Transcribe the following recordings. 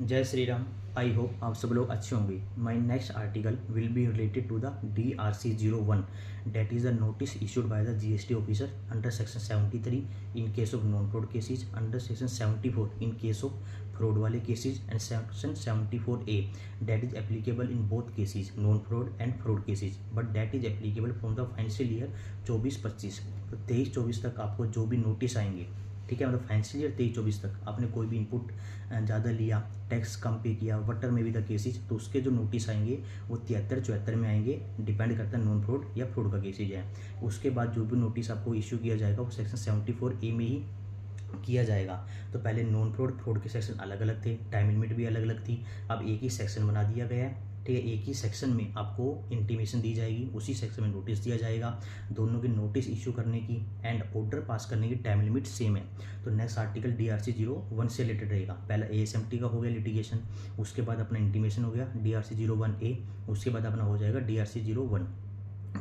जय Shri Ram. I hope आप सब लोग अच्छे होंगे। My next article will be related to the DRC-01 that is the notice issued by the GST officer under section 73 in case of non fraud cases, under section 74 in case of fraud वाले cases and section 74A that is applicable in both cases non fraud and fraud cases, but that is applicable from the financial year 24-25। तो 23-24 तक आपको जो भी notice आएंगे, ठीक है, मतलब फाइनेंशियल ईयर 23-24 तक आपने कोई भी इनपुट ज़्यादा लिया, टैक्स कम पे किया, वटर में भी द केसेज, तो उसके जो नोटिस आएंगे वो 73-74 में आएंगे। डिपेंड करता है नॉन फ्रॉड या फ्रॉड का केसेज है। उसके बाद जो भी नोटिस आपको इशू किया जाएगा वो सेक्शन 74A में ही किया जाएगा। तो पहले नॉन फ्रॉड के सेक्शन अलग अलग थे, टाइम लिमिट भी अलग अलग थी, अब एक ही सेक्शन बना दिया गया है। ठीक है, एक ही सेक्शन में आपको इंटीमेशन दी जाएगी, उसी सेक्शन में नोटिस दिया जाएगा। दोनों की नोटिस इशू करने की एंड ऑर्डर पास करने की टाइम लिमिट सेम है। तो नेक्स्ट आर्टिकल DRC-01 से रिलेटेड रहेगा। पहला ASMT का हो गया लिटिगेशन, उसके बाद अपना इंटीमेशन हो गया DRC-01A, उसके बाद अपना हो जाएगा DRC-01।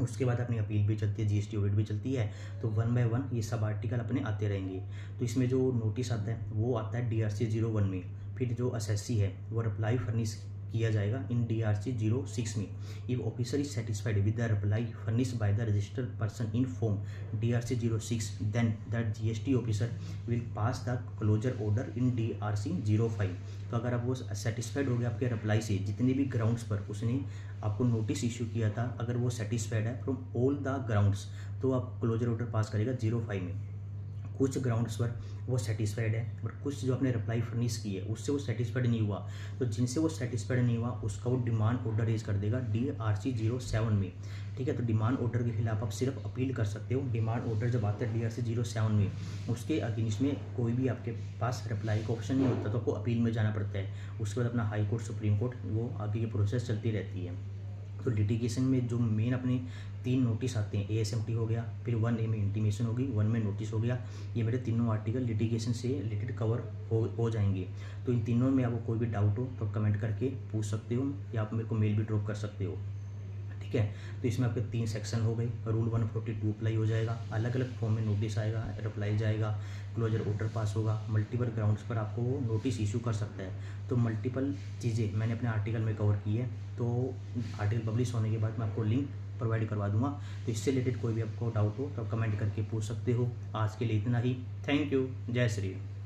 उसके बाद अपनी अपील भी चलती है, GST ऑडिट भी चलती है। तो 1 बाय 1 ये सब आर्टिकल अपने आते रहेंगे। तो इसमें जो नोटिस आता है वो आता है DRC-01 में। फिर जो असेसी है वो रिप्लाई फर्निश किया जाएगा इन DRC-06 में। If officer is satisfied with the reply furnish by the registered person in form DRC-06 then that GST officer will pass the closure order in DRC-05। तो अगर आप वो सेटिस्फाइड हो गया आपके रिप्लाई से, जितने भी ग्राउंड्स पर उसने आपको नोटिस इशू किया था, अगर वो सेटिस्फाइड है फ्रॉम ऑल द ग्राउंड्स, तो आप क्लोजर ऑर्डर पास करेगा 05 में। कुछ ग्राउंड्स पर वो सेटिस्फाइड है, बट कुछ जो आपने रिप्लाई फर्निश की है उससे वो सेटिस्फाइड नहीं हुआ, तो जिनसे वो सेटिस्फाइड नहीं हुआ उसका वो डिमांड ऑर्डर रेज कर देगा DRC-07 में। ठीक है, तो डिमांड ऑर्डर के खिलाफ आप सिर्फ अपील कर सकते हो। डिमांड ऑर्डर जब आता है DRC-07 में, उसके अगेंस्ट में कोई भी आपके पास रिप्लाई का ऑप्शन नहीं होता, तो आपको अपील में जाना पड़ता है। उसके बाद अपना हाई कोर्ट, सुप्रीम कोर्ट, वो आगे की प्रोसेस चलती रहती है। तो लिटिगेशन में जो मेन अपने 3 नोटिस आते हैं, ASMT हो गया, फिर 1A में इंटीमेशन होगी, 1 में नोटिस हो गया। ये मेरे तीनों आर्टिकल लिटिगेशन से रिलेटेड कवर हो जाएंगे। तो इन तीनों में आपको कोई भी डाउट हो तो कमेंट करके पूछ सकते हो, या आप मेरे को मेल भी ड्रॉप कर सकते हो। ठीक है, तो इसमें आपके 3 सेक्शन हो गए। रूल 142 अप्लाई हो जाएगा, अलग अलग फॉर्म में नोटिस आएगा, रिप्लाई जाएगा, क्लोजर ऑर्डर पास होगा। मल्टीपल ग्राउंड्स पर आपको वो नोटिस इशू कर सकता है। तो मल्टीपल चीज़ें मैंने अपने आर्टिकल में कवर की है। तो आर्टिकल पब्लिश होने के बाद मैं आपको लिंक प्रोवाइड करवा दूंगा। तो इससे रिलेटेड कोई भी आपको डाउट हो तो कमेंट करके पूछ सकते हो। आज के लिए इतना ही। Thank you. जय श्री राम।